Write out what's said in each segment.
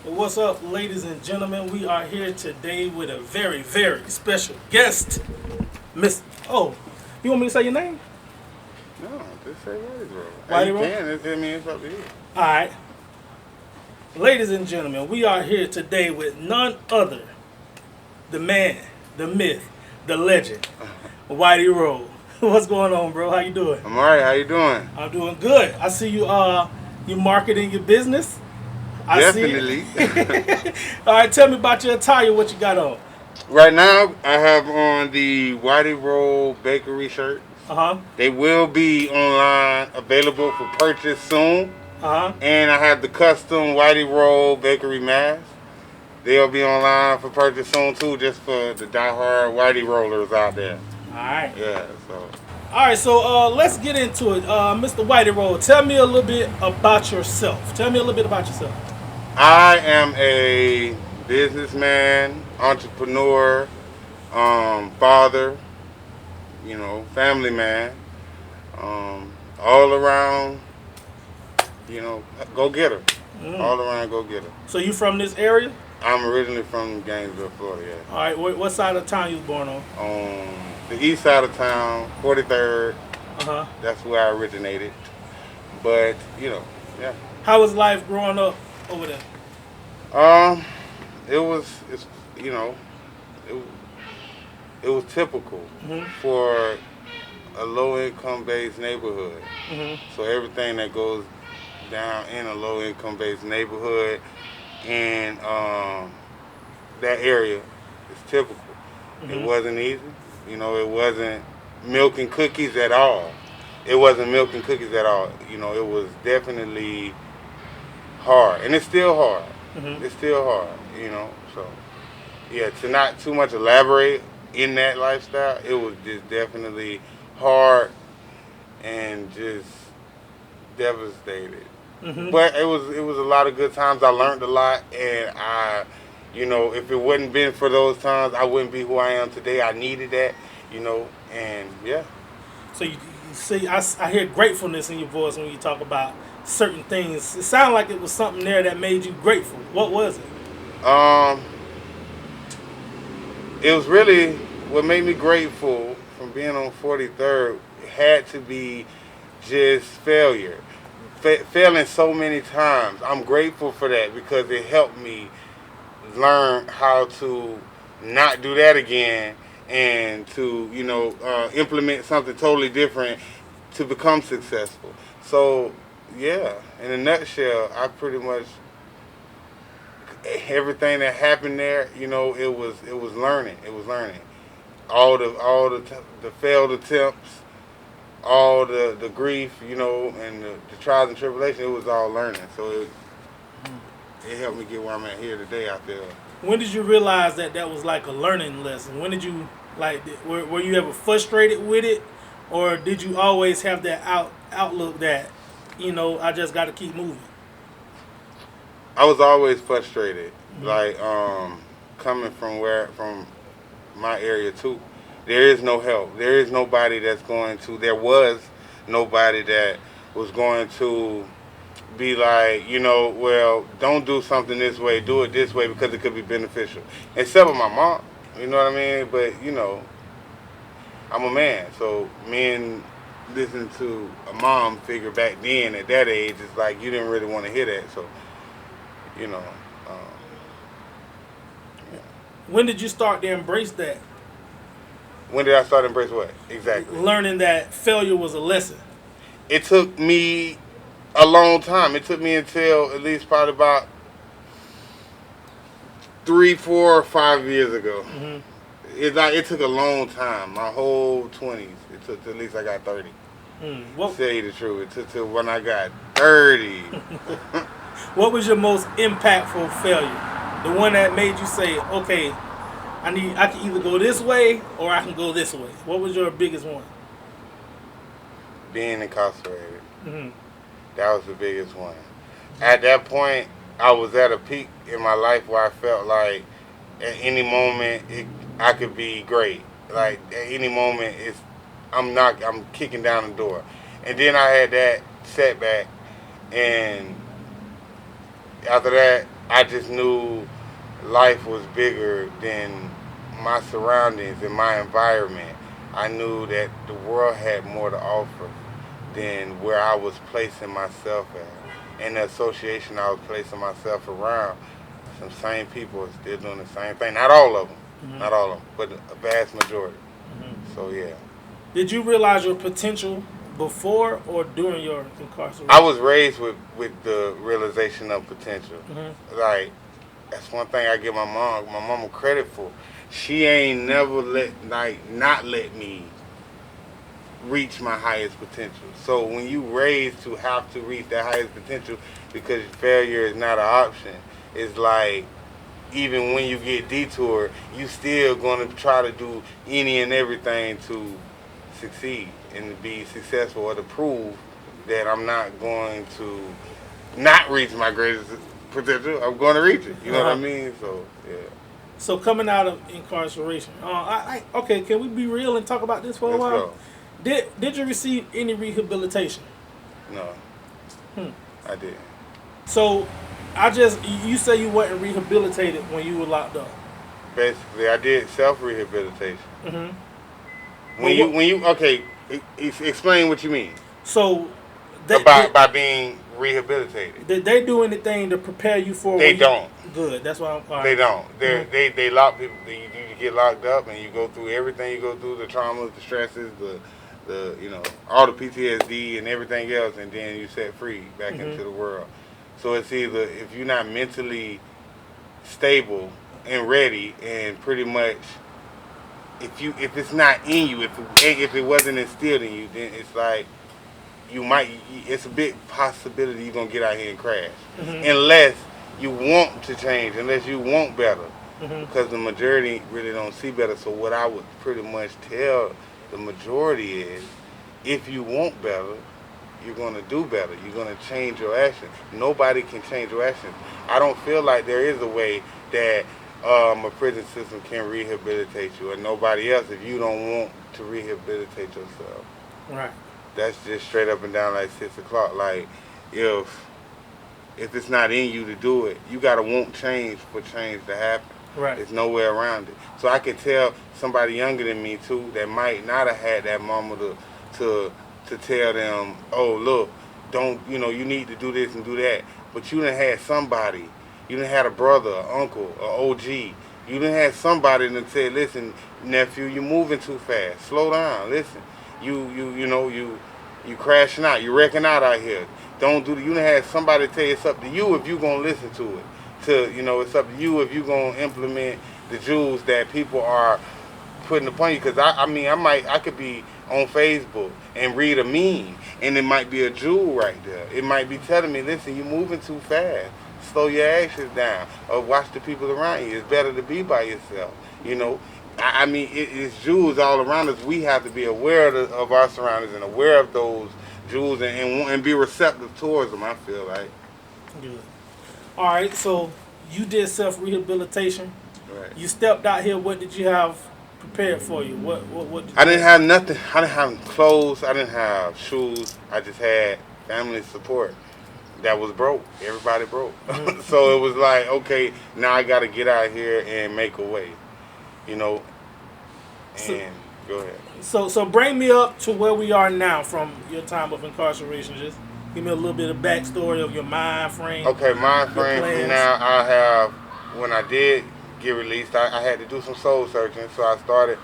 What's up, ladies and gentlemen? We are here today with a very, very special guest, Miss. Oh, you want me to say your name? No, just say Whitey Rollz. Whitey You Rollz? can. It's up to you. All right, ladies and gentlemen, we are here today with none other, the man, the myth, the legend, Whitey Rollz. What's going on, bro? How you doing? I'm alright. How you doing? I'm doing good. I see you. You marketing your business. I Definitely. see it. All right, tell me about your attire. What you got on? Right now, I have on the Whitey Rollz bakery shirt. Uh They will be online, available for purchase soon. huh. And I have the custom Whitey Rollz bakery mask. They'll be online for purchase soon too, just for the diehard Whitey rollers out there. All right. Yeah. So. All right, so let's get into it. Mr. Whitey Rollz, tell me a little bit about yourself. Tell me a little bit about yourself. I am a businessman, entrepreneur, father, family man, all around, go getter. All around go getter. So you from this area? I'm originally from Gainesville, Florida. Yeah. All right, what side of town you was born on? On the east side of town, 43rd. Uh-huh. That's where I originated. But yeah. How was life growing up over there? It was typical for a low income based neighborhood. So everything that goes down in a low income based neighborhood and that area is typical. It wasn't easy. It wasn't milk and cookies at all. It wasn't milk and cookies at all. It was definitely hard, and it's still hard. It's still hard. So yeah, to not too much elaborate in that lifestyle, it was just definitely hard and just devastated. But it was a lot of good times. I learned a lot, and if it wouldn't been for those times, I wouldn't be who I am today. I needed that, and yeah. So you see, I hear gratefulness in your voice when you talk about certain things. It sounded like it was something there that made you grateful. What was it? It was really what made me grateful from being on 43rd had to be just failure. Failing so many times. I'm grateful for that because it helped me learn how to not do that again and to, implement something totally different to become successful. So, yeah, in a nutshell, I pretty much everything that happened there, it was learning. It was learning. All the failed attempts, all the grief, and the trials and tribulations, it was all learning. So it helped me get where I'm at here today, I feel. When did you realize that was like a learning lesson? When did you, were you ever frustrated with it? Or did you always have that outlook that, I just got to keep moving? I was always frustrated, coming from my area too. There is no help. There is nobody there was nobody that was going to be like, well, don't do something this way, do it this way because it could be beneficial. Except for my mom, you know what I mean? But, I'm a man, so me and listening to a mom figure back then at that age, it's like you didn't really want to hear that, so, yeah. When did you start to embrace that? When did I start to embrace what? Exactly. Learning that failure was a lesson. It took me a long time. It took me until at least probably about 3, 4, or 5 years ago. It took a long time. My whole 20s. It took till at least I got 30. To say the truth, it took till when I got 30. What was your most impactful failure? The one that made you say, okay, I can either go this way or I can go this way. What was your biggest one? Being incarcerated. That was the biggest one. At that point, I was at a peak in my life where I felt like at any moment I could be great. Like at any moment I'm kicking down the door. And then I had that setback, and after that I just knew life was bigger than my surroundings and my environment. I knew that the world had more to offer than where I was placing myself at. And the association I was placing myself around, some same people are still doing the same thing. Not all of them, not all of them, but a vast majority. So yeah. Did you realize your potential before or during your incarceration? I was raised with the realization of potential. Like, that's one thing I give my mama credit for. She ain't never not let me reach my highest potential. So when you raised to have to reach that highest potential because failure is not an option, it's like even when you get detoured, you still going to try to do any and everything to succeed and to be successful or to prove that I'm not going to not reach my greatest potential. I'm going to reach it. You know what I mean? So, yeah. So coming out of incarceration, okay, can we be real and talk about this for a while? Go. Did you receive any rehabilitation? No. I didn't. So, you say you weren't rehabilitated when you were locked up. Basically, I did self-rehabilitation. Explain what you mean. So, by being rehabilitated. Did they do anything to prepare you for? They don't. Good. That's why I'm. They don't. They lock people. You get locked up and you go through everything you go through, the traumas, the stresses, the all the PTSD and everything else, and then you set free back into the world. So it's either if you're not mentally stable and ready, and pretty much if it's not in you, if it wasn't instilled in you, then it's like it's a big possibility you're gonna get out here and crash, unless you want to change, unless you want better, because the majority really don't see better. So what I would pretty much tell the majority is, if you want better, you're going to do better. You're going to change your actions. Nobody can change your actions. I don't feel like there is a way that a prison system can rehabilitate you, or nobody else, if you don't want to rehabilitate yourself. Right. That's just straight up and down like 6 o'clock. Like, if it's not in you to do it, you got to want change for change to happen. Right. There's no way around it. So I could tell somebody younger than me, too, that might not have had that mama to tell them, oh, look, don't, you need to do this and do that. But you done had somebody. You done had a brother, an uncle, an OG. You done had somebody that said, listen, nephew, you're moving too fast. Slow down. Listen, you crashing out. You wrecking out here. Don't do that. You done had somebody tell you it's up to you if you gonna listen to it. It's up to you if you gonna implement the jewels that people are putting upon you. Because I could be on Facebook and read a meme, and it might be a jewel right there. It might be telling me, listen, you're moving too fast. Slow your actions down, or watch the people around you. It's better to be by yourself. It's jewels all around us. We have to be aware of our surroundings and aware of those jewels and be receptive towards them, I feel like. Good. All right, so you did self-rehabilitation. Right. You stepped out here. What did you have prepared for you? What did you I didn't have nothing. I didn't have clothes. I didn't have shoes. I just had family support that was broke. Everybody broke. So it was like, okay, now I got to get out here and make a way, And go ahead. So bring me up to where we are now from your time of incarceration. Just give me a little bit of backstory of your mind frame. Okay, mind frame from now, I have, when I did get released, I had to do some soul searching, so I started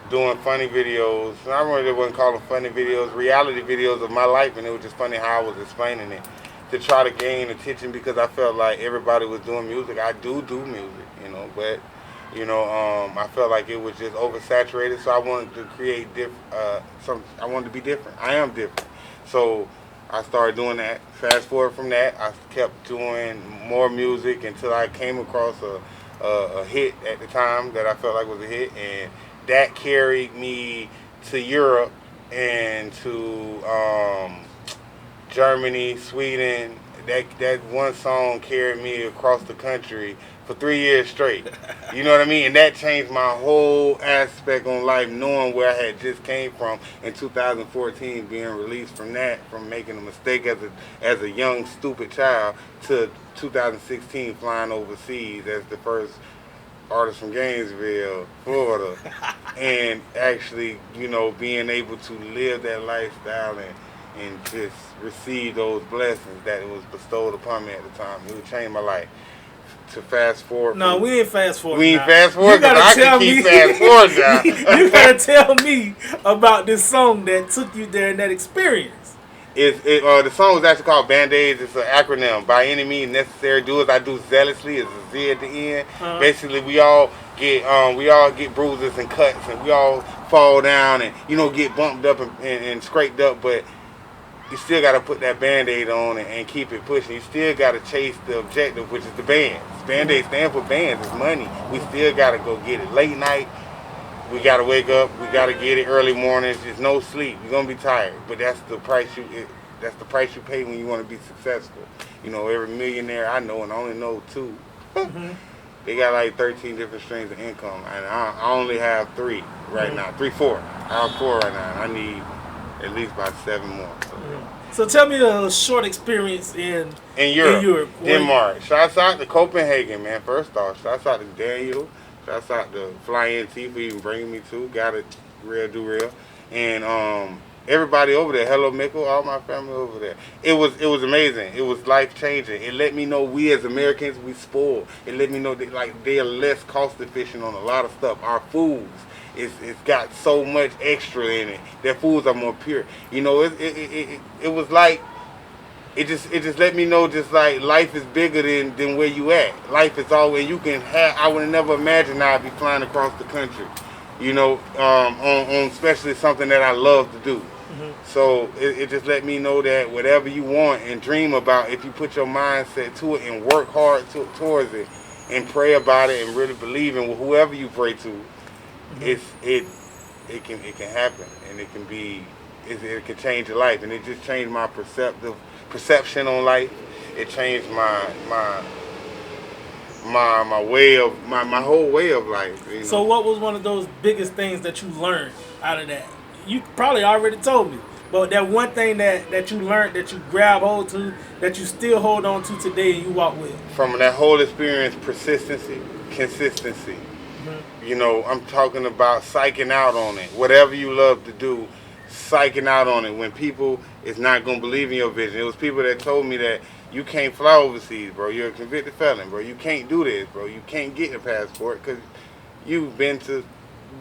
doing funny videos. I really wasn't calling funny videos, reality videos of my life, and it was just funny how I was explaining it to try to gain attention, because I felt like everybody was doing music. I do music, but I felt like it was just oversaturated, so I wanted to create I wanted to be different. I am different. So I started doing that. Fast forward from that, I kept doing more music until I came across a hit at the time that I felt like was a hit, and that carried me to Europe and to Germany, Sweden, that one song carried me across the country for 3 years straight. You know what I mean? And that changed my whole aspect on life, knowing where I had just came from in 2014, being released from that, from making a mistake as a young, stupid child, to 2016 flying overseas as the first artist from Gainesville, Florida, and actually, you know, being able to live that lifestyle and just receive those blessings that was bestowed upon me at the time. It would change my life. To fast forward. No, we ain't fast forward. We ain't fast forward because I can keep fast forward now. You gotta tell me about this song that took you there in that experience. The song was actually called Band-Aids. It's an acronym. By any means necessary, do as I do zealously. It's a Z at the end. Basically, we all get bruises and cuts, and we all fall down and, you know, get bumped up and scraped up, but you still got to put that Band-Aid on and keep it pushing. You still got to chase the objective, which is the bands. Band-Aid stand for bands. It's money. We still got to go get it. Late night, we got to wake up. We got to get it. Early mornings, there's no sleep. You're going to be tired. But that's the price you pay when you want to be successful. You know, every millionaire I know, and I only know 2, they got like 13 different streams of income. And I only have 3 right now. 4. I have 4 right now. I need at least about 7 more. So tell me a short experience in Europe. Denmark. Shouts out to Copenhagen, man. First off, shouts out to Daniel. Shouts out to Fly NT for even bringing me to. Got it, real. And everybody over there. Hello, Mickle. All my family over there. It was amazing. It was life changing. It let me know we as Americans, we spoiled. It let me know that, like, they are less cost efficient on a lot of stuff. Our foods. It's got so much extra in it. Their foods are more pure. You know, it was like, it just let me know, just like, life is bigger than where you at. Life is always, you can have, I would have never imagined I'd be flying across the country, you know, on especially something that I love to do. So it just let me know that whatever you want and dream about, if you put your mindset to it and work hard towards it and pray about it and really believe in whoever you pray to, it can happen, and it can change your life. And it just changed my perception on life. It changed my whole way of life, you know? So what was one of those biggest things that you learned out of that? You probably already told me, but that one thing that you learned, that you grab hold to, that you still hold on to today and you walk with? From that whole experience, persistency, consistency. You know, I'm talking about psyching out on it. Whatever you love to do, psyching out on it when people is not going to believe in your vision. It was people that told me that you can't fly overseas, bro. You're a convicted felon, bro. You can't do this, bro. You can't get a passport because you've been to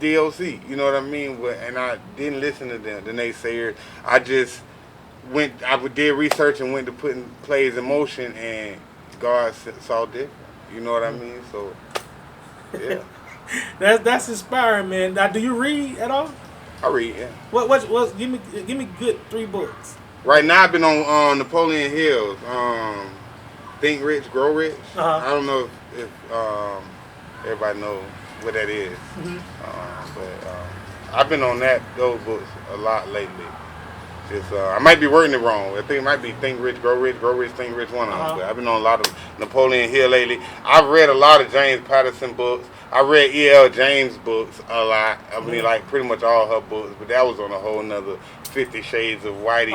DOC. You know what I mean? And I didn't listen to them, the naysayers. I just did research and went to putting plays in motion, and God saw different. You know what I mean? So, yeah. That's inspiring, man. Now, do you read at all? I read, yeah. What? Give me good 3 books. Right now, I've been on Napoleon Hill's Think Rich, Grow Rich. I don't know if everybody knows what that is, but I've been on those books a lot lately. I might be wording it wrong. I think it might be Think Rich, Grow Rich, Think Rich, one of them. But I've been on a lot of Napoleon Hill lately. I've read a lot of James Patterson books. I read E.L. James books a lot. I mean, like, pretty much all her books. But that was on a whole nother 50 Shades of Whitey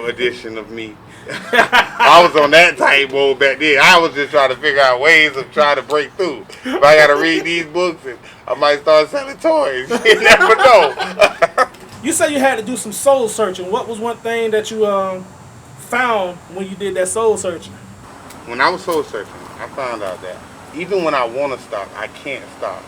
edition of me. I was on that type mode back then. I was just trying to figure out ways of trying to break through. If I got to read these books, and I might start selling toys. You never know. You said you had to do some soul searching. What was one thing that you found when you did that soul searching? When I was soul searching, I found out that even when I want to stop, I can't stop.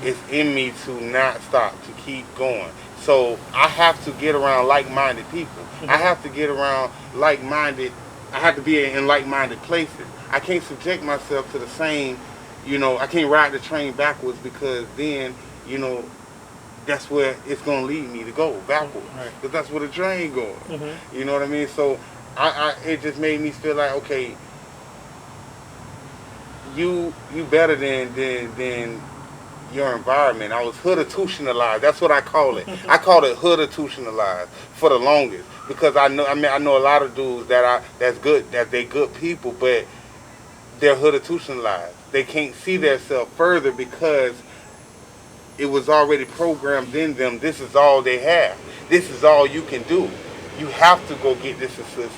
It's in me to not stop, to keep going. So I have to get around like-minded people. I have to get around like-minded. I have to be in like-minded places. I can't subject myself to the same, I can't ride the train backwards, because then, that's where it's going to lead me to go, backwards. Because that's where the train going. You know what I mean? So it just made me feel like, okay, you better than your environment. I was hood-institutionalized. That's what I call it. I call it hood-institutionalized for the longest because I know a lot of dudes that's good, that they good people, but they're hood-institutionalized. They can't see themselves further because it was already programmed in them. This is all they have. This is all you can do. You have to go get this assistance.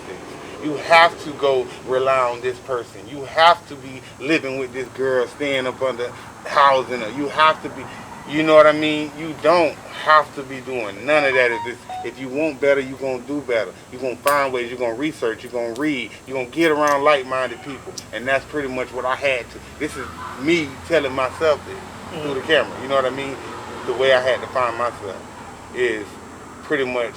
You have to go rely on this person. You have to be living with this girl, staying up under housing her. You have to be, you know what I mean? You don't have to be doing none of that. If you want better, you're going to do better. You're going to find ways. You're going to research. You're going to read. You're going to get around like-minded people. And that's pretty much what I had to. This is me telling myself this through the camera. You know what I mean? The way I had to find myself is pretty much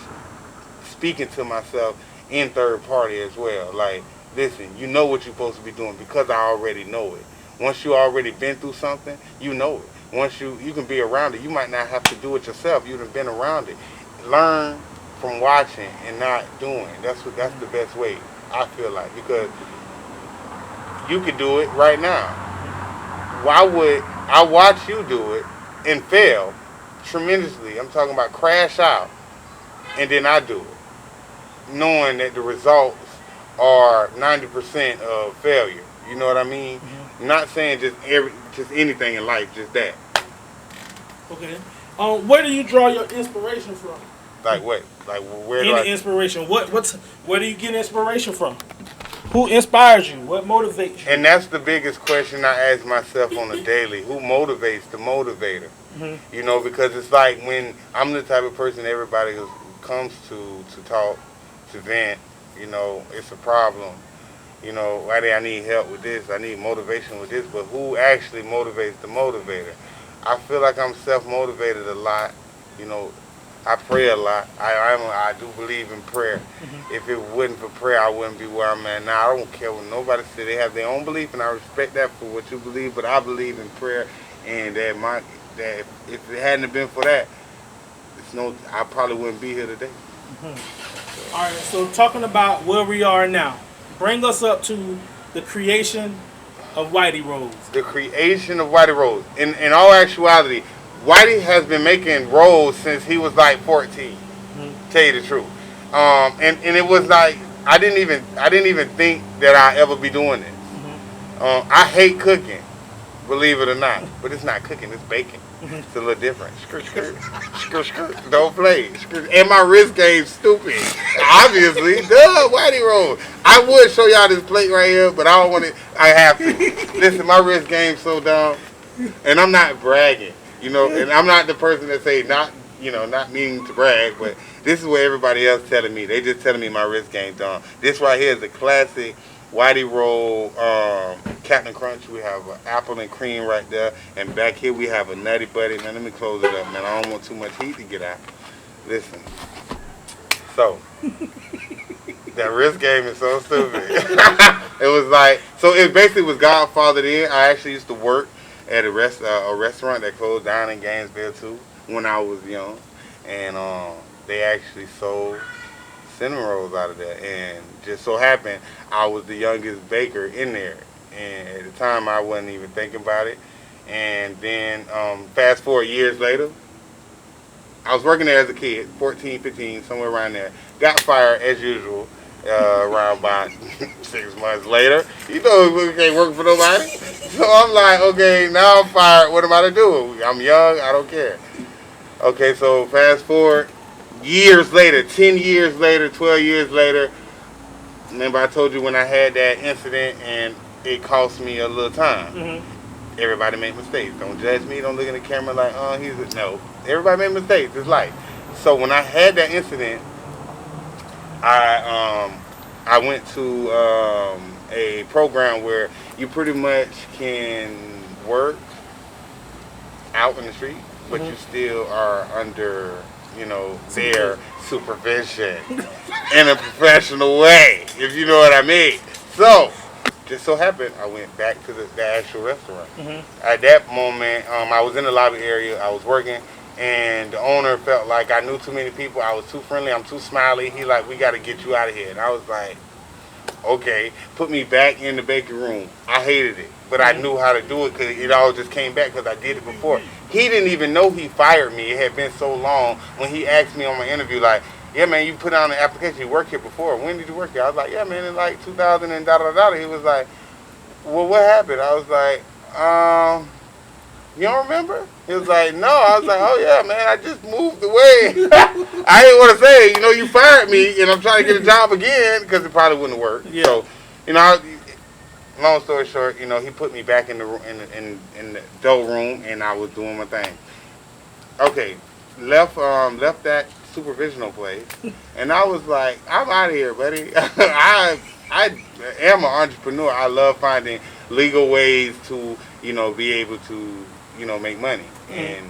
speaking to myself in third party as well. Like, listen, you know what you're supposed to be doing because I already know it. Once you already been through something, you know it. Once you can be around it, you might not have to do it yourself. You've been around it. Learn from watching and not doing. That's the best way, I feel like, because you could do it right now. Why would I watch you do it and fail tremendously? I'm talking about crash out, and then I do it, knowing that the results are 90% of failure. You know what I mean? Mm-hmm. Not saying just anything in life, just that. Okay. Where do you draw your inspiration from? Like what? Like where do Any inspiration? Where do you get inspiration from? Who inspires you? What motivates you? And that's the biggest question I ask myself on a daily. Who motivates the motivator? Mm-hmm. You know, because it's like when I'm the type of person everybody comes to talk, to vent, you know, it's a problem. You know, I need help with this, I need motivation with this, but who actually motivates the motivator? I feel like I'm self-motivated a lot. You know, I pray a lot. I do believe in prayer. Mm-hmm. If it wasn't for prayer, I wouldn't be where I'm at now. I don't care what nobody says. They have their own belief, and I respect that for what you believe, but I believe in prayer, and that if it hadn't been for that, I probably wouldn't be here today. Mm-hmm. All right, so talking about where we are now, bring us up to the creation of Whitey Rollz. The creation of Whitey Rollz. In all actuality, Whitey has been making rolls since he was like 14. Mm-hmm. Tell you the truth. And it was like I didn't even think that I'd ever be doing this. Mm-hmm. I hate cooking, believe it or not, but it's not cooking, it's baking. Mm-hmm. It's a little different. Skirt. Don't play. And my wrist game's stupid. Obviously, Whitey Rollz. I would show y'all this plate right here, but I don't want it. I have to. Listen, my wrist game's so dumb, and I'm not bragging, you know. And I'm not the person that say not meaning to brag, but this is what everybody else telling me. They just telling me my wrist game's dumb. This right here is a classic Whitey Rollz Captain Crunch. We have an apple and cream right there, and back here we have a Nutty Buddy. Now let me close it up, man. I don't want too much heat to get out. Listen, so that wrist game is so stupid. It was like, so it basically was Godfathered in. I actually used to work at a restaurant that closed down in Gainesville too when I was young, and they actually sold cinnamon rolls out of there, and just so happened I was the youngest baker in there, and at the time I wasn't even thinking about it. And then fast forward years later, I was working there as a kid, 14, 15, somewhere around there. Got fired as usual around about 6 months later. You know, we can't work for nobody. So I'm like, okay, now I'm fired. What am I to do? I'm young. I don't care. Okay, so fast forward years later, 10 years later, 12 years later. Remember I told you when I had that incident and it cost me a little time. Mm-hmm. Everybody make mistakes. Don't judge me. Don't look in the camera like, oh, no. Everybody make mistakes. It's life. So when I had that incident, I went to a program where you pretty much can work out in the street, but you still are under, their supervision in a professional way, if you know what I mean. So, just so happened, I went back to the actual restaurant. Mm-hmm. At that moment, I was in the lobby area, I was working, and the owner felt like I knew too many people, I was too friendly, I'm too smiley. He like, we got to get you out of here. And I was like, okay, put me back in the baking room. I hated it, but I knew how to do it because it all just came back because I did it before. He didn't even know he fired me. It had been so long. When he asked me on my interview, like, yeah, man, you put on the application. You worked here before. When did you work here? I was like, yeah, man, in like 2000 and da-da-da. He was like, well, what happened? I was like, you don't remember? He was like, no. I was like, oh, yeah, man, I just moved away. I didn't want to say, you fired me, and I'm trying to get a job again, because it probably wouldn't work. Yeah. So, long story short, he put me back in the dough room, and I was doing my thing. Okay, left that supervisional place, and I was like, I'm out of here, buddy. I am an entrepreneur. I love finding legal ways to, be able to, make money, and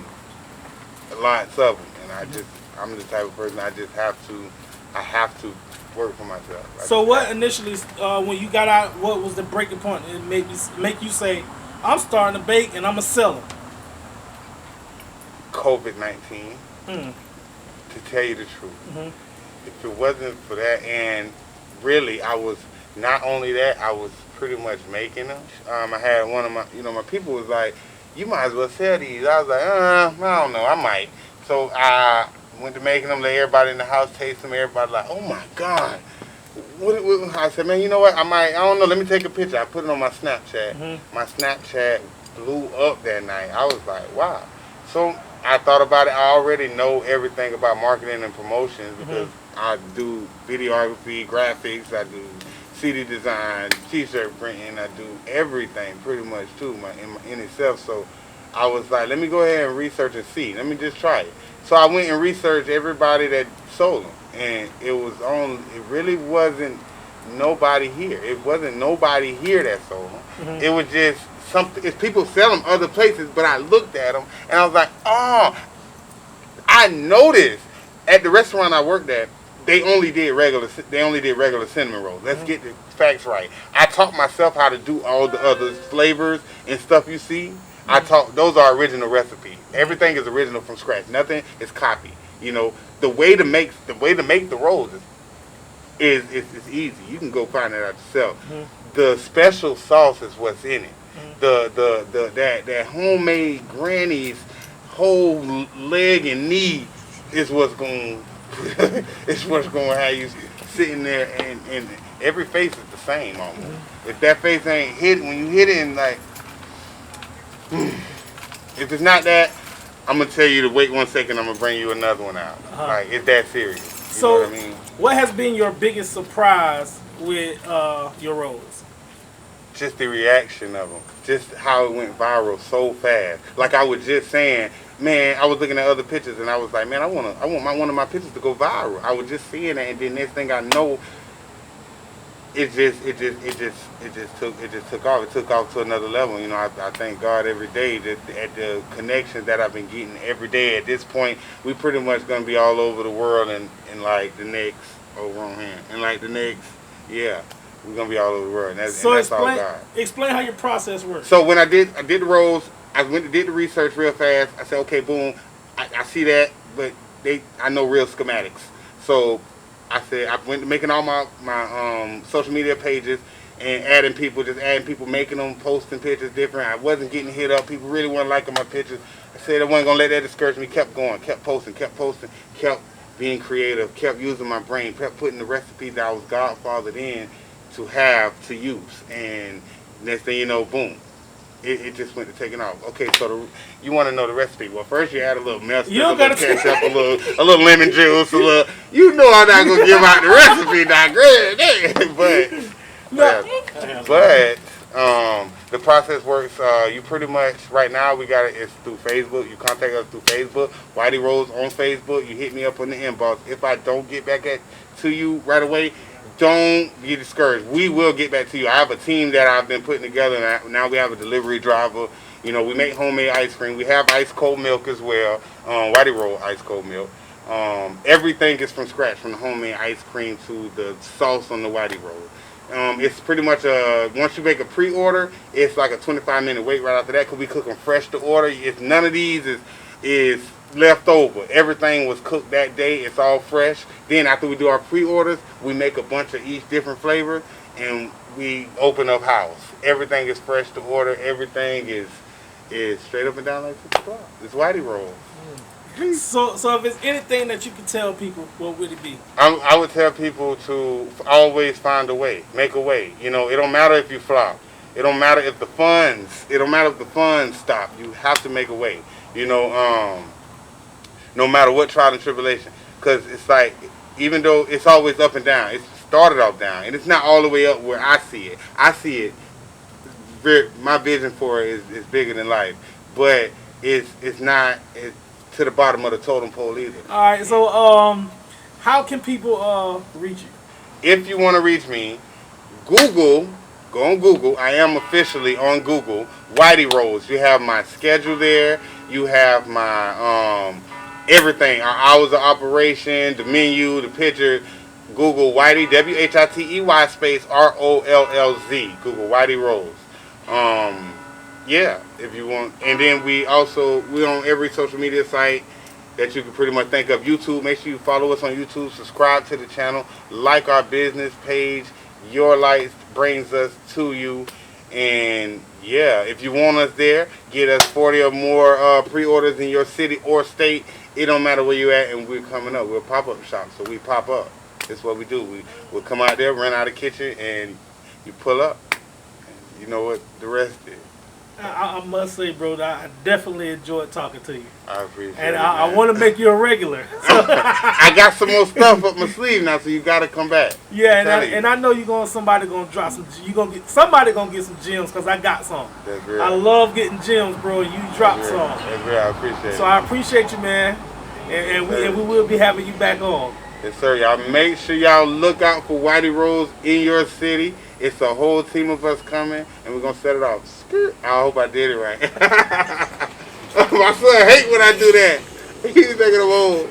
lots of them. And I'm the type of person I have to work for myself. So what initially, when you got out, what was the breaking point? It make you say, I'm starting to bake and I'm a seller. COVID-19. To tell you the truth, if it wasn't for that, and really, I was not only that, I was pretty much making them. I had one of my, my people was like, you might as well sell these. I was like, I don't know, I might. So I went to making them, let everybody in the house taste them. Everybody like, oh my God. I said, man, you know what? I don't know, let me take a picture. I put it on my Snapchat. My Snapchat blew up that night. I was like, wow. So I thought about it. I already know everything about marketing and promotions because I do videography, graphics, I do CD design, t-shirt printing, I do everything pretty much too in itself. So I was like, let me go ahead and research and see. Let me just try it. So I went and researched everybody that sold them, and it really wasn't nobody here. It wasn't nobody here that sold them. It was just it's people sell them other places, but I looked at them and I was like, oh, I noticed at the restaurant I worked at, they only did regular cinnamon rolls. Let's get the facts right. I taught myself how to do all the other flavors and stuff you see. Those are original recipes. Everything is original from scratch. Nothing is copy. The way to make the rolls is easy. You can go find it out yourself. The special sauce is what's in it. That homemade granny's whole leg and knee is what's going to have you sitting there, and every face is the same almost. If that face ain't hit, when you hit it and like, if it's not that, I'm gonna tell you to wait 1 second. I'm gonna bring you another one out. Like, it's that serious. You know what I mean? What has been your biggest surprise with your rolls? Just the reaction of them, just how it went viral so fast. Like I was just saying, man, I was looking at other pictures and I was like, man, I want one of my pictures to go viral. I was just seeing that, and then next thing I know, it just took off. It took off to another level. I thank God every day at the connections that I've been getting every day. At this point, we pretty much gonna be all over the world in like the next yeah. We're gonna be all over the world, and that's all God. Explain how your process works. So when I did the rolls, I went and did the research real fast. I said, okay, boom, I see that, but I know real schematics. So I said I went to making all my social media pages and adding people, making them, posting pictures different. I wasn't getting hit up. People really weren't liking my pictures. I said I wasn't gonna let that discourage me. Kept going, kept posting, kept being creative, kept using my brain, kept putting the recipes that I was godfathered in to use, and next thing you know, boom, it just went to taking off. Okay, so you want to know the recipe? Well, first you add a little mustard, a little ketchup, a little lemon juice, I'm not gonna give out the recipe, now, but the process works. You pretty much right now it's through Facebook. You contact us through Facebook, Whitey Rollz on Facebook. You hit me up on the inbox. If I don't get back to you right away, don't get discouraged. We will get back to you. I have a team that I've been putting together, and now we have a delivery driver. We make homemade ice cream. We have ice cold milk as well. Whitey Rollz ice cold milk. Everything is from scratch, from the homemade ice cream to the sauce on the Whitey Rollz. It's pretty much once you make a pre-order, it's like a 25-minute wait right after that, because we cook them fresh to order. None of these is left over. Everything was cooked that day. It's all fresh. Then after we do our pre-orders, we make a bunch of each different flavor, and we open up house. Everything is fresh to order. Everything is is straight up and down like 50 blocks. It's Whitey Rollz. So if it's anything that you can tell people, what would it be? I would tell people to always find a way, make a way. You know, it don't matter if you flop. It don't matter if the funds stop. You have to make a way. You know, no matter what trial and tribulation. Because it's like, even though it's always up and down, it started off down. And it's not all the way up where I see it. I see it, my vision for it is bigger than life. But it's not to the bottom of the totem pole either. All right, so how can people reach you? If you want to reach me, go on Google. I am officially on Google. Whitey Rollz. You have my schedule there. You have my everything. Our hours of operation, the menu, the picture. Google Whitey, WHITEY space ROLLZ. Google Whitey Rollz. Yeah, if you want. And then we on every social media site that you can pretty much think of. YouTube, make sure you follow us on YouTube, subscribe to the channel, like our business page. Your light brings us to you. And yeah, if you want us there, get us 40 or more pre-orders in your city or state. It don't matter where you're at, and we're coming up. We're a pop-up shop, so we pop up. That's what we do. We'll come out there, rent out a kitchen, and you pull up. You know what the rest is. I must say, bro, that I definitely enjoyed talking to you. I appreciate it. And I want to make you a regular. I got some more stuff up my sleeve now, so you got to come back. Yeah, and I know somebody gonna drop some. Somebody gonna get some gems because I got some. That's real. I love getting gems, bro. You drop some. That's real. I appreciate it. So I appreciate you, man. And we will be having you back on. Yes, sir. Y'all make sure y'all look out for Whitey Rollz in your city. It's a whole team of us coming, and we're gonna set it off. I hope I did it right. My son hate when I do that. He's thinking I'm old.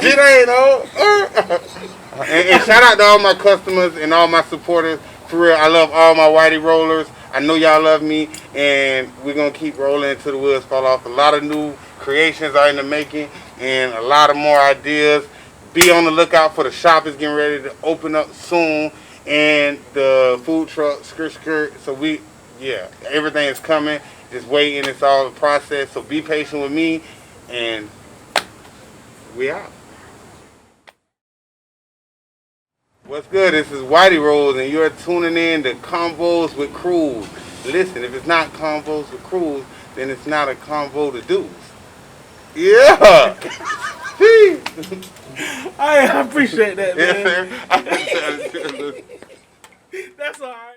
Shit ain't old. And shout out to all my customers and all my supporters. For real, I love all my Whitey Rollers. I know y'all love me, and we're gonna keep rolling until the wheels fall off. A lot of new creations are in the making, and a lot of more ideas. Be on the lookout for the shop is getting ready to open up soon, and the food truck, skirt. So everything is coming. Just waiting. It's all a process. So be patient with me, and we out. What's good? This is Whitey Rollz, and you're tuning in to Convos with Cruger. Listen, if it's not Convos with Cruger, then it's not a convo to do. Yeah. I appreciate that, man. Yes, sir. That's all right.